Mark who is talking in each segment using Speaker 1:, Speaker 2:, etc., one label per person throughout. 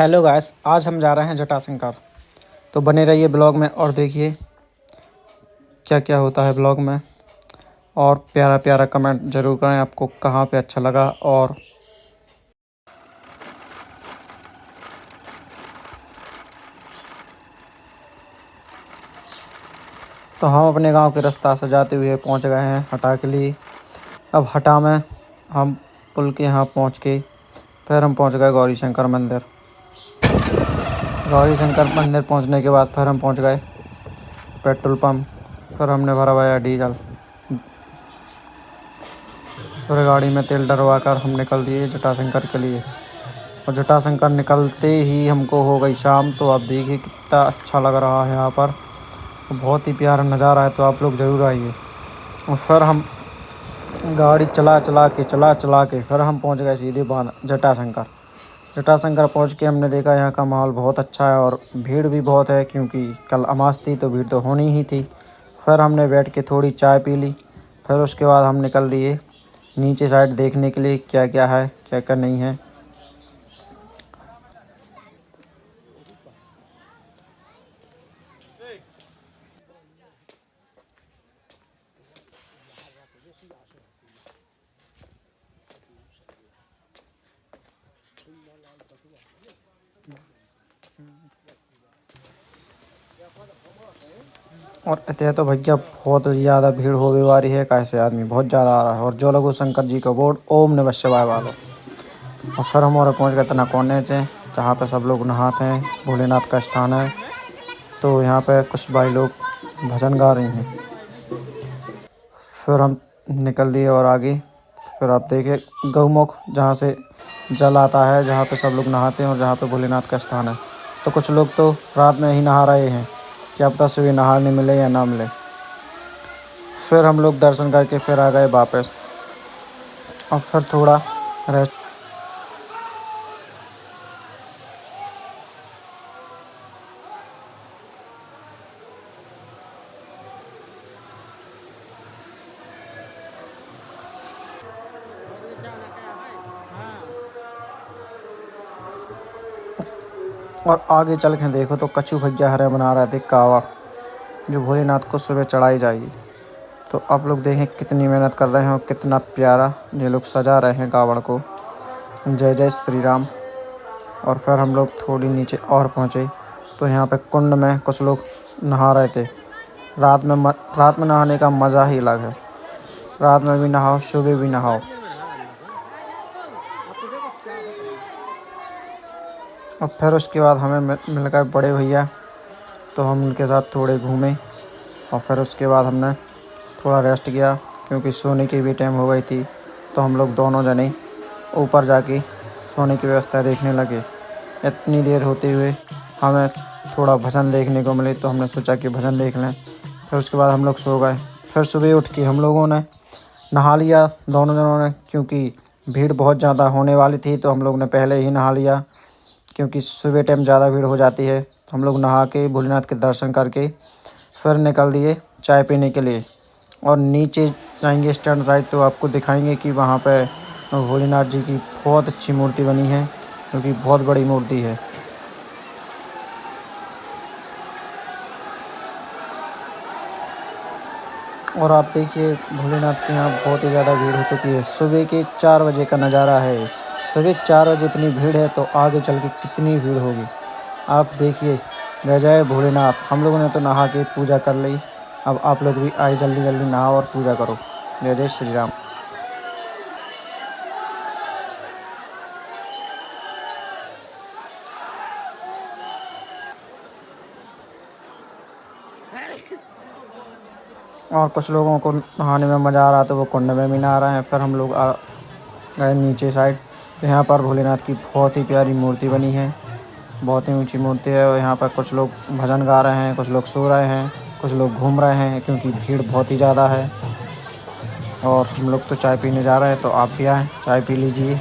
Speaker 1: Hello guys, आज हम जा रहे हैं जटाशंकर। तो बने रहिए ब्लॉग में और देखिए क्या क्या होता है ब्लॉग में। और प्यारा प्यारा कमेंट ज़रूर करें आपको कहाँ पे अच्छा लगा। और तो हम अपने गांव के रास्ता से जाते हुए पहुंच गए हैं हटा के लिए। अब हटा में हम पुल के यहाँ पहुंच के फिर हम पहुंच गए गौरी शंकर मंदिर। गौरी शंकर मंदिर पहुंचने के बाद फिर हम पहुंच गए पेट्रोल पंप। फिर हमने भरवाया डीजल। फिर गाड़ी में तेल डलवा कर हम निकल दिए जटाशंकर के लिए। और जटाशंकर निकलते ही हमको हो गई शाम। तो आप देखिए कितना अच्छा लग रहा है यहाँ पर, बहुत ही प्यारा नज़ारा है। तो आप लोग ज़रूर आइए। और फिर हम गाड़ी चला चला के फिर हम पहुँच गए सीधे बांध जटाशंकर। जटाशंकर पहुँच के हमने देखा यहाँ का माहौल बहुत अच्छा है और भीड़ भी बहुत है, क्योंकि कल अमास थी तो भीड़ तो होनी ही थी। फिर हमने बैठ के थोड़ी चाय पी ली। फिर उसके बाद हम निकल दिए नीचे साइड देखने के लिए क्या क्या है क्या क्या नहीं है। और इतने तो भैया बहुत ज़्यादा भीड़ होने वाली है, कैसे आदमी बहुत ज़्यादा आ रहा है। और जो लोग शंकर जी का बोर्ड ओम नमः शिवाय वालों। और फिर हम और पहुँच गए तना कोने से, जहाँ पे सब लोग नहाते हैं। भोलेनाथ का स्थान है। तो यहाँ पे कुछ भाई लोग भजन गा रही हैं। फिर हम निकल दिए और आगे। फिर आप देखिए गौमुख, जहाँ से जल आता है, जहाँ पे सब लोग नहाते हैं और जहाँ पे भोलेनाथ का स्थान है। तो कुछ लोग तो रात में ही नहा रहे हैं, क्या पता सुबह नहाने मिले या ना मिले। फिर हम लोग दर्शन करके फिर आ गए वापस। और फिर थोड़ा रेस्ट। और आगे चल के देखो तो कच्चू भैया हरे बना रहे थे कावा, जो भोलेनाथ को सुबह चढ़ाई जाएगी। तो आप लोग देखें कितनी मेहनत कर रहे हैं और कितना प्यारा ये लोग सजा रहे हैं कावड़ को। जय जय श्री राम। और फिर हम लोग थोड़ी नीचे और पहुँचे तो यहाँ पे कुंड में कुछ लोग नहा रहे थे। रात में नहाने का मज़ा ही अलग है। रात में भी नहाओ, सुबह भी नहाओ। और फिर उसके बाद हमें मिल गए बड़े भैया। तो हम उनके साथ थोड़े घूमे। और फिर उसके बाद हमने थोड़ा रेस्ट किया, क्योंकि सोने की भी टाइम हो गई थी। तो हम लोग दोनों जने ऊपर जाके सोने की व्यवस्था देखने लगे। इतनी देर होते हुए हमें थोड़ा भजन देखने को मिले, तो हमने सोचा कि भजन देख लें। फिर उसके बाद हम लोग सो गए। फिर सुबह उठ के हम लोगों ने नहा लिया दोनों जनों ने, क्योंकि भीड़ बहुत ज़्यादा होने वाली थी। तो हम लोग ने पहले ही नहा लिया, क्योंकि सुबह टाइम ज़्यादा भीड़ हो जाती है। हम लोग नहा के भोलेनाथ के दर्शन करके फिर निकल दिए चाय पीने के लिए। और नीचे जाएंगे स्टैंड साइड तो आपको दिखाएंगे कि वहाँ पे भोलेनाथ जी की बहुत अच्छी मूर्ति बनी है, क्योंकि बहुत बड़ी मूर्ति है। और आप देखिए भोलेनाथ के यहाँ बहुत ही ज़्यादा भीड़ हो चुकी है। सुबह के 4 बजे का नज़ारा है। सुबह 4 बजे इतनी भीड़ है तो आगे चल के कितनी भीड़ होगी आप देखिए। जय जय भोलेनाथ। हम लोगों ने तो नहा के पूजा कर ली। अब आप लोग भी आए, जल्दी जल्दी नहाओ और पूजा करो। जय जय श्री राम। और कुछ लोगों को नहाने में मज़ा आ रहा तो वो कुंड में भी नहा रहे हैं। फिर हम लोग आ गए नीचे साइड। यहाँ पर भोलेनाथ की बहुत ही प्यारी मूर्ति बनी है, बहुत ही ऊंची मूर्ति है। और यहाँ पर कुछ लोग भजन गा रहे हैं, कुछ लोग सो रहे हैं, कुछ लोग घूम रहे हैं, क्योंकि भीड़ बहुत ही ज़्यादा है। और हम लोग तो चाय पीने जा रहे हैं, तो आप भी आएँ, चाय पी लीजिए।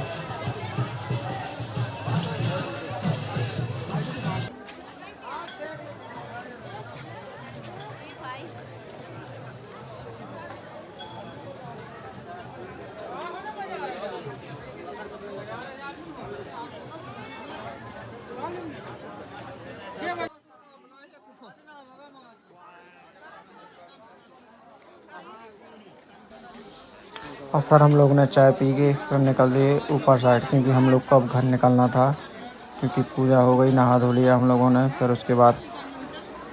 Speaker 1: और फिर हम लोग ने चाय पी के फिर निकल दिए ऊपर साइड, क्योंकि हम लोग को अब घर निकलना था, क्योंकि पूजा हो गई, नहा धो लिया हम लोगों ने। फिर उसके बाद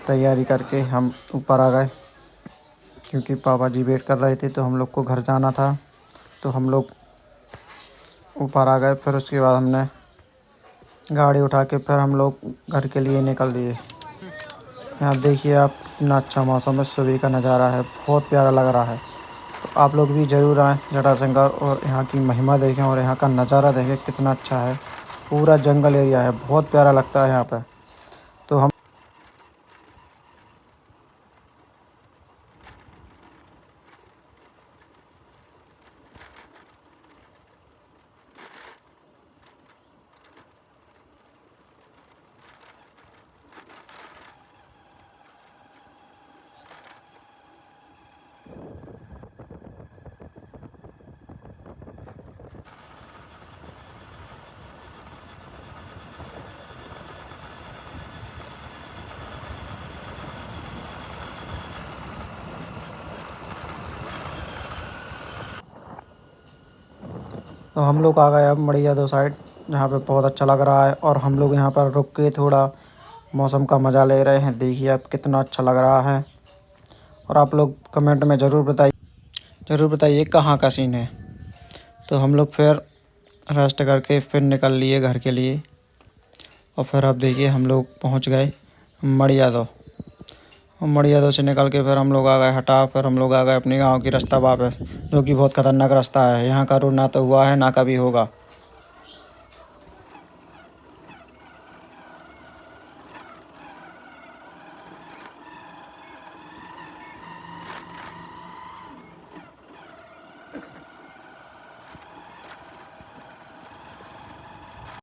Speaker 1: तैयारी करके हम ऊपर आ गए, क्योंकि पापा जी वेट कर रहे थे, तो हम लोग को घर जाना था। तो हम लोग ऊपर आ गए। फिर उसके बाद हमने गाड़ी उठा के फिर हम लोग घर के लिए निकल दिए। यहाँ देखिए आप, कितना अच्छा मौसम है, सुबह का नज़ारा है, बहुत प्यारा लग रहा है। तो आप लोग भी ज़रूर आएँ जटाशंकर और यहाँ की महिमा देखें और यहाँ का नज़ारा देखें, कितना अच्छा है। पूरा जंगल एरिया है, बहुत प्यारा लगता है यहाँ पे। तो हम लोग आ गए अब मड़िया दो साइड, जहाँ पे बहुत अच्छा लग रहा है। और हम लोग यहाँ पर रुक के थोड़ा मौसम का मज़ा ले रहे हैं। देखिए अब कितना अच्छा लग रहा है। और आप लोग कमेंट में ज़रूर बताइए कहाँ का सीन है। तो हम लोग फिर रेस्ट करके फिर निकल लिए घर के लिए। और फिर अब देखिए हम लोग पहुँच गए मड़िया दो। और मड़िया दो से निकल के फिर हम लोग आ गए हटा। फिर हम लोग आ गए अपने गाँव की रास्ता वापस, जो कि बहुत ख़तरनाक रास्ता है। यहाँ का रोड ना तो हुआ है ना कभी होगा।